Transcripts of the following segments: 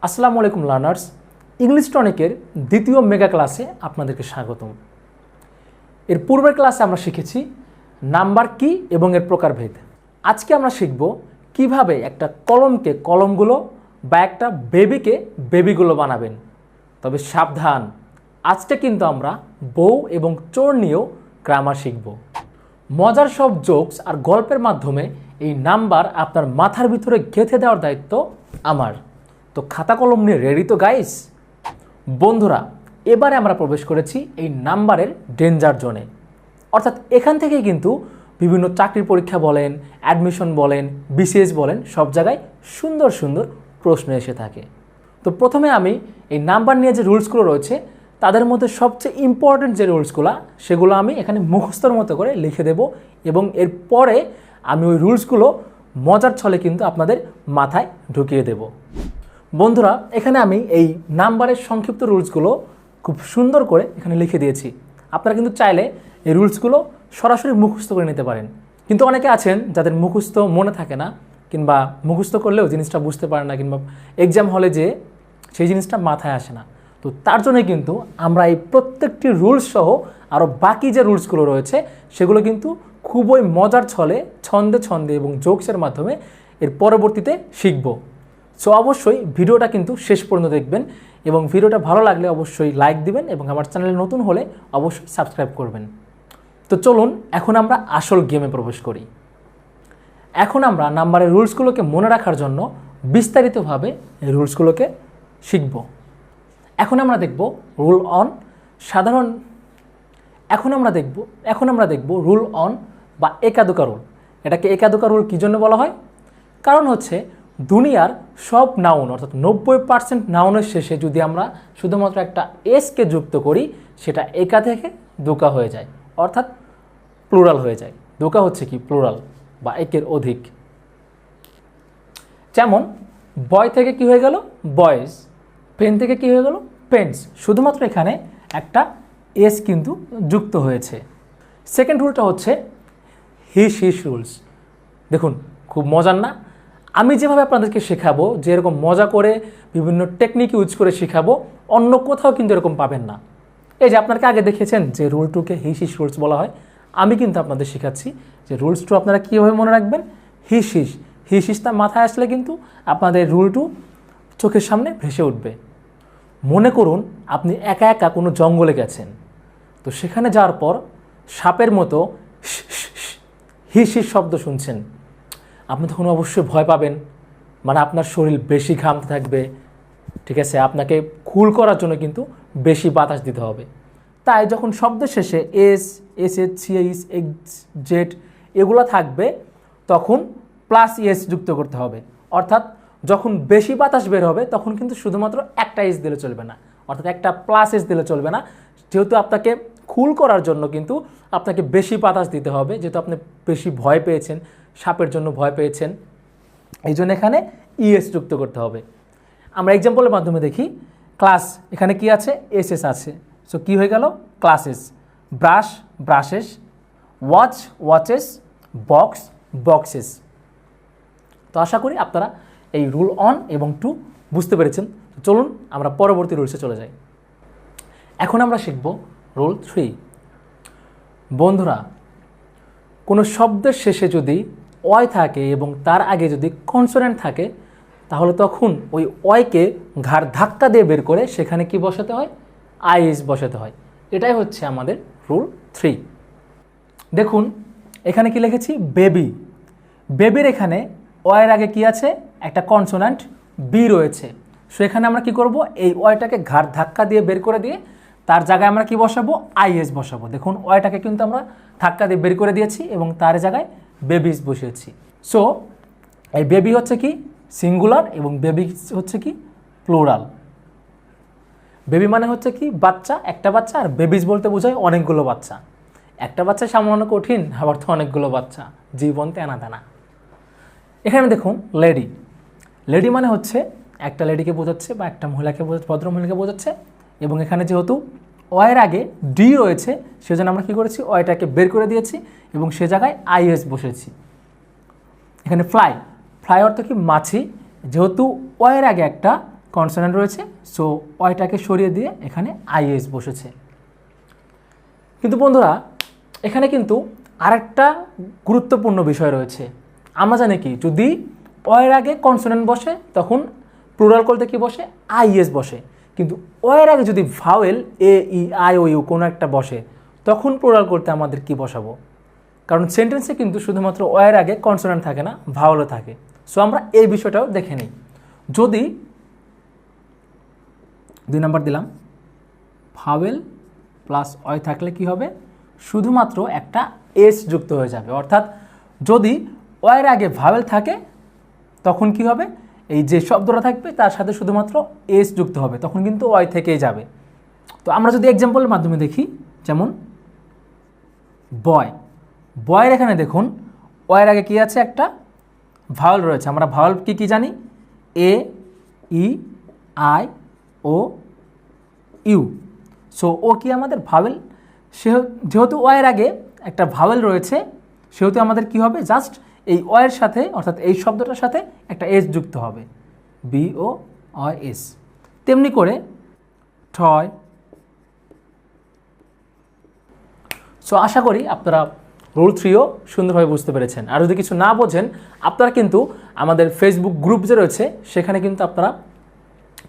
আসসালামু আলাইকুম learners, English টনিকের দ্বিতীয় মেগা ক্লাসে আপনাদেরকে স্বাগতম। এর পূর্বের ক্লাসে আমরা শিখেছি নাম্বার কি এবং এর প্রকারভেদ। আজকে আমরা শিখব কিভাবে একটা কলমকে কলমগুলো বা একটা বেবিকে বেবিগুলো বানাবেন। তবে সাবধান, আজকে কিন্তু আমরা বউ এবং চোর নিয়েও গ্রামার শিখব। মজার সব জোকস আর গল্পের মাধ্যমে এই নাম্বার আপনার মাথার ভিতরে গেঁথে দেওয়ার দায়িত্ব আমার। তো খাতা কলম নিয়ে রেডি তো গাইস? বন্ধুরা, এবারে আমরা প্রবেশ করেছি এই নাম্বারের ডেঞ্জার জোনে। অর্থাৎ এখান থেকেই কিন্তু বিভিন্ন চাকরির পরীক্ষা বলেন, অ্যাডমিশন বলেন, বিসিএস বলেন, সব জায়গায় সুন্দর সুন্দর প্রশ্ন এসে থাকে। তো প্রথমে আমি এই নাম্বার নিয়ে যে রুলসগুলো রয়েছে তাদের মধ্যে সবচেয়ে ইম্পর্ট্যান্ট যে রুলসগুলো সেগুলো আমি এখানে মুখস্থর মতো করে লিখে দেব এবং এরপরে আমি ওই রুলসগুলো মজার ছলে কিন্তু আপনাদের মাথায় ঢুকিয়ে দেব। বন্ধুরা, এখানে আমি এই নাম্বারের সংক্ষিপ্ত রুলসগুলো খুব সুন্দর করে এখানে লিখে দিয়েছি। আপনারা কিন্তু চাইলে এই রুলসগুলো সরাসরি মুখস্থ করে নিতে পারেন, কিন্তু অনেকে আছেন যাদের মুখস্থ মনে থাকে না কিংবা মুখস্থ করলেও জিনিসটা বুঝতে পারে না কিংবা এক্সাম হলে যে সেই জিনিসটা মাথায় আসে না। তো তার জন্য কিন্তু আমরা এই প্রত্যেকটি রুলস সহ আরও বাকি যে রুলসগুলো রয়েছে সেগুলো কিন্তু খুবই মজার ছলে ছন্দে ছন্দে এবং জোকসের মাধ্যমে এর পরবর্তীতে শিখব। সো অবশ্যই ভিডিওটা কিন্তু শেষ পর্যন্ত দেখবেন এবং ভিডিওটা ভালো লাগলে অবশ্যই লাইক দিবেন এবং আমার চ্যানেলে নতুন হলে অবশ্যই সাবস্ক্রাইব করবেন। তো চলুন এখন আমরা আসল গেমে প্রবেশ করি। এখন আমরা নাম্বারের রুলসগুলোকে মনে রাখার জন্য বিস্তারিতভাবে এই রুলসগুলোকে শিখব। এখন আমরা দেখব রুল অন সাধারণ এখন আমরা দেখব রুল অন বা একাদুকা রুল। এটাকে একাদুকা রুল কী জন্য বলা হয়? কারণ হচ্ছে দুনিয়ার সব নাউন অর্থাৎ 90% নাউনের শেষে যদি আমরা শুধুমাত্র একটা এসকে যুক্ত করি সেটা একা থেকে দুকা হয়ে যায়, অর্থাৎ প্লুরাল হয়ে যায়। দুকা হচ্ছে কি? প্লুরাল বা একের অধিক। যেমন বয় থেকে কি হয়ে গেল? বয়েজ। পেন থেকে কি হয়ে গেল? পেন্স। শুধুমাত্র এখানে একটা এস কিন্তু যুক্ত হয়েছে। সেকেন্ড রুলটা হচ্ছে হিস রুলস। দেখুন, খুব মজার না? আমি যেভাবে আপনাদেরকে শেখাবো, যে এরকম মজা করে বিভিন্ন টেকনিক ইউজ করে শেখাবো, অন্য কোথাও কিন্তু এরকম পাবেন না। এই যে আপনাকে আগে দেখেছেন যে রুল টুকে হিস রুলস বলা হয়, আমি কিন্তু আপনাদের শেখাচ্ছি যে রুলস টু আপনারা কীভাবে মনে রাখবেন। হিসটা মাথায় আসলে কিন্তু আপনাদের রুল টু চোখের সামনে ভেসে উঠবে। মনে করুন আপনি একা একা কোনো জঙ্গলে গেছেন, তো সেখানে যাওয়ার পর সাপের মতো হিস শব্দ শুনছেন। আপনি তখন অবশ্যই ভয় পাবেন, মানে আপনার শরীর বেশি ঘামতে থাকবে, ঠিক আছে? আপনাকে কুল করার জন্য কিন্তু বেশি বাতাস দিতে হবে। তাই যখন শব্দের শেষে এস সিএস এক্স জেড এগুলো থাকবে তখন প্লাস এস যুক্ত করতে হবে। অর্থাৎ যখন বেশি বাতাস বের হবে তখন কিন্তু শুধুমাত্র একটা এস দিলে চলবে না, অর্থাৎ একটা প্লাস এস দিলে চলবে না। যেহেতু আপনাকে কুল করার জন্য কিন্তু আপনাকে বেশি বাতাস দিতে হবে, যেহেতু আপনি বেশি ভয় পেয়েছেন, সাপের জন্য ভয় পেয়েছেন, এই জন্য এখানে ইএস যুক্ত করতে হবে। আমরা এক্সাম্পলের মাধ্যমে দেখি। ক্লাস, এখানে কি আছে? এস আছে। সো কি হয়ে গেল? Classes. Brush brushes, watches, boxes. তো আশা করি আপনারা এই রুল অন এবং টু বুঝতে পেরেছেন। চলুন আমরা পরবর্তী রুলসে চলে যাই। এখন আমরা শিখব রুল 3। বন্ধুরা, কোনো শব্দের শেষে যদি অয় থাকে এবং তার আগে যদি কনসোনেন্ট থাকে তাহলে তখন ওই অয়কে ঘাড় ধাক্কা দিয়ে বের করে সেখানে কি বসাতে হয়? আইএস বসাতে হয়। এটাই হচ্ছে আমাদের রুল 3। দেখুন এখানে কি লিখেছি? বেবি। বেবির এখানে অয়ের আগে কি আছে? একটা কনসোনেন্ট বি রয়েছে। সো এখানে আমরা কি করব? এই অয়টাকে ঘাড় ধাক্কা দিয়ে বের করে দিয়ে তার জায়গায় আমরা কি বসাবো? আইএস বসাবো। দেখুন অয়টাকে কিন্তু আমরা ধাক্কা দিয়ে বের করে দিয়েছি এবং তার জায়গায় বেবিস বসিয়েছি। সো এই বেবি হচ্ছে কি? সিঙ্গুলার এবং বেবি হচ্ছে কি? প্লুরাল। বেবি মানে হচ্ছে কি? বাচ্চা, একটা বাচ্চা। আর বেবিস বলতে বোঝায় অনেকগুলো বাচ্চা। একটা বাচ্চা সামলানো কঠিন, আবার তো অনেকগুলো বাচ্চা, জীবন তেনা তেনা। এখানে দেখুন লেডি। লেডি মানে হচ্ছে একটা লেডিকে বোঝাচ্ছে বা একটা মহিলাকে ভদ্রমহিলাকে বোঝাচ্ছে এবং এখানে যেহেতু অয়ের আগে ডি রয়েছে সেজন্য আমরা কী করেছি? অয়টাকে বের করে দিয়েছি এবং সে জায়গায় আইএস বসেছি। এখানে ফ্লাই অর্থ কি? মাছি। যেহেতু অয়ের আগে একটা কনসোনেন্ট রয়েছে, সো ওয়াইটাকে সরিয়ে দিয়ে এখানে আইএস বসেছে। কিন্তু বন্ধুরা এখানে কিন্তু আরেকটা গুরুত্বপূর্ণ বিষয় রয়েছে। আমরা জানি কি, যদি অয়ের আগে কনসোনেন্ট বসে তখন প্লুরাল করতে কি বসে, আইএস বসে। কিন্তু অয়ের আগে যদি vowel A E I O U কোনো একটা বসে তখন প্লুরাল করতে আমাদের কি বসাবো? কারণ সেন্টেন্সে কিন্তু শুধুমাত্র অয়ের আগে কনসোনেন্ট থাকে না, ভাওয়েলও থাকে। সো আমরা এই বিষয়টাও দেখে নিই। যদি 2 নম্বর দিলাম, ভাওয়েল প্লাস অয় থাকলে কি হবে, শুধুমাত্র একটা এস যুক্ত হয়ে যাবে। অর্থাৎ যদি অয়ের আগে ভাওয়েল থাকে তখন কি হবে, এই যে শব্দটা থাকবে তার সাথে শুধুমাত্র এস যুক্ত হবে, তখন কিন্তু অয় থেকেই যাবে। তো আমরা যদি এক্সাম্পলের মাধ্যমে দেখি, যেমন বয়, বয়ের এখানে দেখুন অয়ের আগে কি আছে, একটা ভাওয়েল রয়েছে। আমরা ভাওয়েল কি কি জানি, A E I O U. So O কি আমাদের ভাওয়েল, যেহেতু অয়ের আগে একটা ভাওয়েল রয়েছে সেহেতু আমাদের কি হবে, জাস্ট এই অয়ের সাথে অর্থাৎ এই শব্দটার সাথে একটা এস যুক্ত হবে, বি ও অয় এস। তেমনি করে ঠয়। সো আশা করি আপনারা রুল 3ও সুন্দরভাবে বুঝতে পেরেছেন। আর যদি কিছু না বোঝেন আপনারা কিন্তু আমাদের ফেসবুক গ্রুপ যে রয়েছে সেখানে কিন্তু আপনারা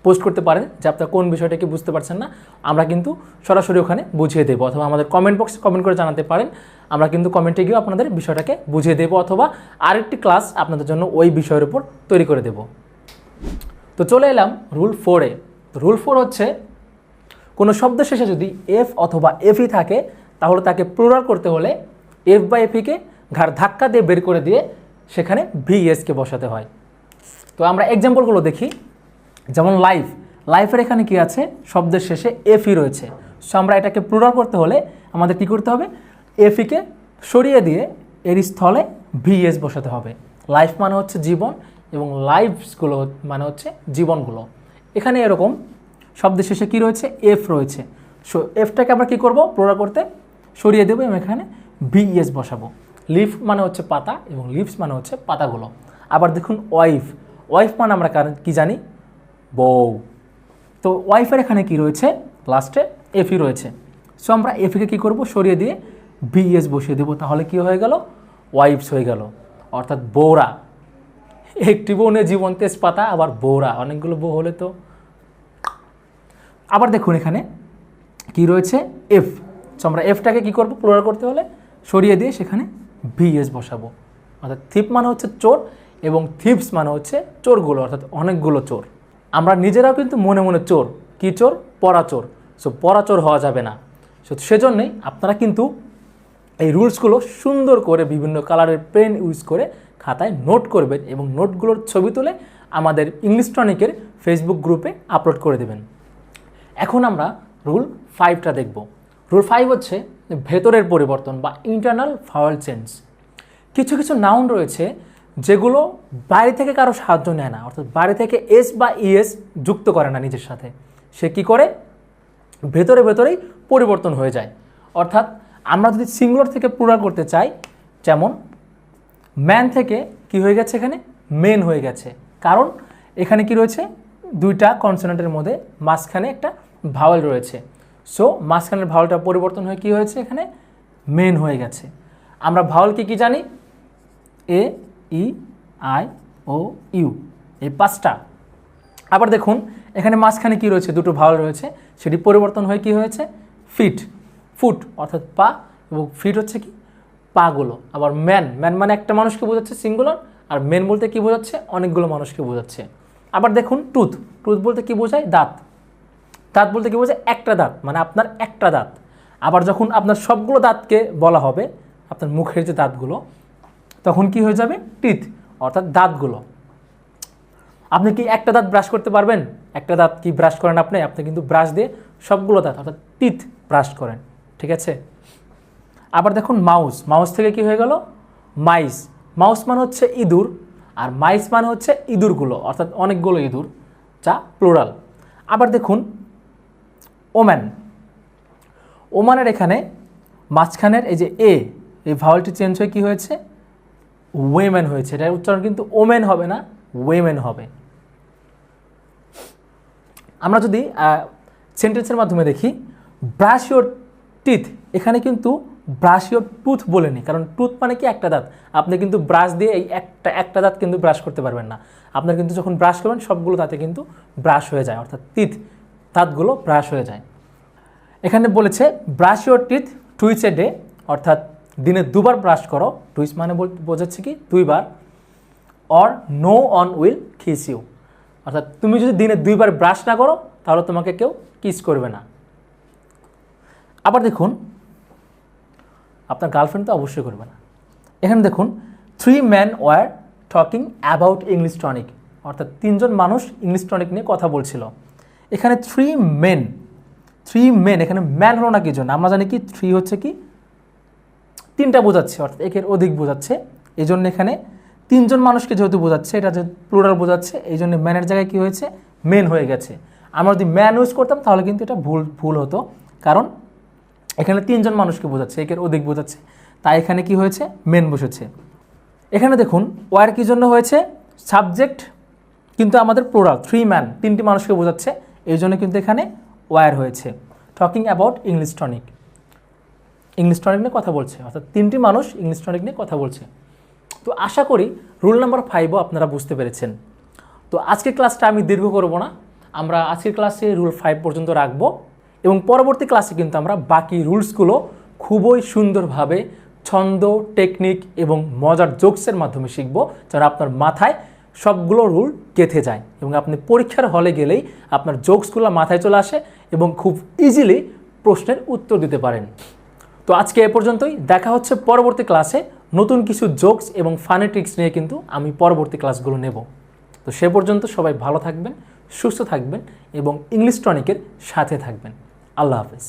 পোস্ট করতে পারেন যে আপনারা কোন বিষয়টাকে বুঝতে পারছেন না, আমরা কিন্তু সরাসরি ওখানে বুঝিয়ে দেবো, অথবা আমাদের কমেন্ট বক্সে কমেন্ট করে জানাতে পারেন, আমরা কিন্তু কমেন্টে গিয়েও আপনাদের বিষয়টাকে বুঝিয়ে দেবো, অথবা আরেকটি ক্লাস আপনাদের জন্য ওই বিষয়ের উপর তৈরি করে দেব। তো চলে এলাম রুল 4-এ। রুল 4 হচ্ছে কোনো শব্দ শেষে যদি এফ অথবা এফই থাকে তাহলে তাকে প্লুরাল করতে হলে এফ বা এফিকে ঘাড় ধাক্কা দিয়ে বের করে দিয়ে সেখানে ভিএসকে বসাতে হয়। তো আমরা এক্সাম্পলগুলো দেখি। যেমন লাইফ, লাইফের এখানে কি আছে, শব্দের শেষে এফই রয়েছে। সো আমরা এটাকে প্লুরাল করতে হলে আমাদের কি করতে হবে, এফিকে সরিয়ে দিয়ে এর স্থলে ভিএস বসাতে হবে। লাইফ মানে হচ্ছে জীবন এবং লাইফসগুলো মানে হচ্ছে জীবনগুলো। এখানে এরকম শব্দের শেষে কি রয়েছে, এফ রয়েছে। সো এফটাকে আমরা কি করব, প্লুরাল করতে সরিয়ে দেবো এবং এখানে ভিএস বসাবো। লিফ মানে হচ্ছে পাতা এবং লিভস মানে হচ্ছে পাতাগুলো। আবার দেখুন ওয়াইফ, ওয়াইফ মানে আমরা কি জানি, বউ। তো ওয়াইফের এখানে কি রয়েছে, লাস্টে এফি রয়েছে। সো আমরা এফিকে কী করব, সরিয়ে দিয়ে ভিএস বসিয়ে দেবো, তাহলে কি হয়ে গেল, ওয়াইফস হয়ে গেল, অর্থাৎ বউরা। একটি বউ নিয়ে জীবন তেজপাতা, আবার বউরা, অনেকগুলো বউ হলে তো। আবার দেখুন এখানে কি রয়েছে, এফ। সো আমরা এফটাকে কী করবো, প্লুরাল করতে হলে সরিয়ে দিয়ে সেখানে ভিএস বসাবো। অর্থাৎ থিপ মানে হচ্ছে চোর এবং থিপস মানে হচ্ছে চোরগুলো, অর্থাৎ অনেকগুলো চোর। আমরা নিজেরাও কিন্তু মনে মনে চোর। কী চোর, পরাচোর। সো পরাচোর হওয়া যাবে না। সো সেজন্যই আপনারা কিন্তু এই রুলসগুলো সুন্দর করে বিভিন্ন কালারের পেন ইউজ করে খাতায় নোট করবেন এবং নোটগুলোর ছবি তুলে আমাদের ইংলিশ টনিকের ফেসবুক গ্রুপে আপলোড করে দেবেন। এখন আমরা রুল 5টা দেখব। রুল 5 হচ্ছে ভেতরের পরিবর্তন বা ইন্টারনাল ভাওয়েল চেঞ্জ। কিছু কিছু নাউন রয়েছে যেগুলো বাইরে থেকে কারো সাহায্য নেয় না, অর্থাৎ বাইরে থেকে এস বা ইএস যুক্ত করে না নিজের সাথে। সে কি করে, ভেতরে ভেতরেই পরিবর্তন হয়ে যায়। অর্থাৎ আমরা যদি সিঙ্গুলার থেকে প্লুরাল করতে চাই, যেমন ম্যান থেকে কি হয়ে গেছে, এখানে মেন হয়ে গেছে। কারণ এখানে কি রয়েছে, দুইটা কনসোনেন্টের মধ্যে মাঝখানে একটা ভাওয়েল রয়েছে। সো মাঝখানের ভাওয়েলটা পরিবর্তন হয়ে কি হয়েছে, এখানে মেন হয়ে গেছে। আমরা ভাওয়েল কি কি জানি, A E I O you, এই 5টা। আবার দেখুন এখানে মাঝখানে কি রয়েছে, দুটো ভাওয়েল রয়েছে, সেটি পরিবর্তন হয়ে কি হয়েছে, ফিট, ফুট অর্থাৎ পা, এবং ফিট হচ্ছে কি পাগুলো। আবার ম্যান, ম্যান মানে একটা মানুষকে বোঝাচ্ছে সিঙ্গুলার, আর মেন বলতে কি বোঝাচ্ছে, অনেকগুলো মানুষকে বোঝাচ্ছে। আবার দেখুন টুথ, টুথ বলতে কি বোঝায়, দাঁত, দাঁত বলতে কি বোঝায়, একটা দাঁত, মানে আপনার একটা দাঁত। আবার যখন আপনার সবগুলো দাঁতকে বলা হবে, আপনার মুখের যে দাঁতগুলো, তখন কি হয়ে যাবে, টিথ অর্থাৎ দাঁতগুলো। আপনি কি একটা দাঁত ব্রাশ করতে পারবেন, একটা দাঁত কি ব্রাশ করেন আপনি, আপনি কিন্তু ব্রাশ দিয়ে সবগুলো দাঁত অর্থাৎ টিথ ব্রাশ করেন, ঠিক আছে। আবার দেখুন মাউস, মাউস থেকে কি হয়ে গেল, মাইস। মাউস মানে হচ্ছে ইঁদুর, আর মাইস মানে হচ্ছে ইঁদুরগুলো, অর্থাৎ অনেকগুলো ইঁদুর, যা প্লুরাল। আবার দেখুন ওম্যান, ওমানের এখানে মাঝখানের এই যে এ, এই ভাওয়েলটি চেঞ্জ হয়ে কি হয়েছে, ওয়েমেন হয়েছে। এটার উচ্চারণ কিন্তু ওমেন হবে না, ওয়েমেন হবে। আমরা যদি সেন্টেন্সের মাধ্যমে দেখি, ব্রাশ ইউর টিথ, এখানে কিন্তু ব্রাশ ইউর টুথ বলেনি, কারণ টুথ মানে কি একটা দাঁত। আপনি কিন্তু ব্রাশ দিয়ে এই একটা দাঁত কিন্তু ব্রাশ করতে পারবেন না। আপনার কিন্তু যখন ব্রাশ করবেন সবগুলো দাঁতে কিন্তু ব্রাশ হয়ে যায়, অর্থাৎ টিথ দাঁতগুলো ব্রাশ হয়ে যায়। এখানে বলেছে brush your teeth twice a day, অর্থাৎ দিনে 2 বার ব্রাশ করো। টুইস মানে বোঝাচ্ছে কি 2 বার। Or no one will kiss you, অর্থাৎ তুমি যদি দিনে 2 বার ব্রাশ না করো তাহলে তোমাকে কেউ কিস করবে না। আবার দেখুন, আপনার গার্লফ্রেন্ড তো অবশ্যই করবে না। এখানে দেখুন 3 men were talking about English tonic, অর্থাৎ 3 জন মানুষ ইংলিশ টনিক নিয়ে কথা বলছিল। এখানে 3 men, এখানে ম্যান হলো না কি জন্য? আমরা জানি কি 3 হচ্ছে কি 3টা বোঝাচ্ছে, অর্থাৎ একের অধিক বোঝাচ্ছে। এই জন্য এখানে 3 জন মানুষকে যেহেতু বোঝাচ্ছে, এটা যে প্লুরাল বোঝাচ্ছে, এই জন্য ম্যানের জায়গায় কি হয়েছে, মেন হয়ে গেছে। আমরা যদি ম্যান ইউজ করতাম তাহলে কিন্তু এটা ভুল হতো, কারণ এখানে 3 জন মানুষকে বোঝাচ্ছে, একের অধিক বোঝাচ্ছে, তাই এখানে কি হয়েছে, মেন বসেছে। এখানে দেখুন ওয়ার কি জন্য হয়েছে, সাবজেক্ট কিন্তু আমাদের প্লুরাল, 3 ম্যান, 3টি মানুষকে বোঝাচ্ছে, এই জন্য কিন্তু এখানে ওয়ার হয়েছে। Talking about English tonic, English tonic নিয়ে কথা বলছে, অর্থাৎ 3টি মানুষ ইংলিশ টনিক নিয়ে কথা বলছে। তো আশা করি রুল নাম্বার 5ও আপনারা বুঝতে পেরেছেন। তো আজকের ক্লাসটা আমি দীর্ঘ করব না, আমরা আজকের ক্লাসে রুল 5 পর্যন্ত রাখব, এবং পরবর্তী ক্লাসে কিন্তু আমরা বাকি রুলসগুলো খুবই সুন্দরভাবে ছন্দ, টেকনিক এবং মজার জোকসের মাধ্যমে শিখব, যেন আপনার মাথায় সবগুলো রুল গেঁথে যায় এবং আপনি পরীক্ষার হলে গেলেই আপনার জোকসগুলো মাথায় চলে আসে এবং খুব ইজিলি প্রশ্নের উত্তর দিতে পারেন। তো আজকে এ পর্যন্তই, দেখা হচ্ছে পরবর্তী ক্লাসে। নতুন কিছু জোকস এবং ফানি ট্রিক্স নিয়ে কিন্তু আমি পরবর্তী ক্লাসগুলো নেব। তো সে পর্যন্ত সবাই ভালো থাকবেন, সুস্থ থাকবেন এবং ইংলিশ টনিকের সাথে থাকবেন। আল্লাহ হাফেজ।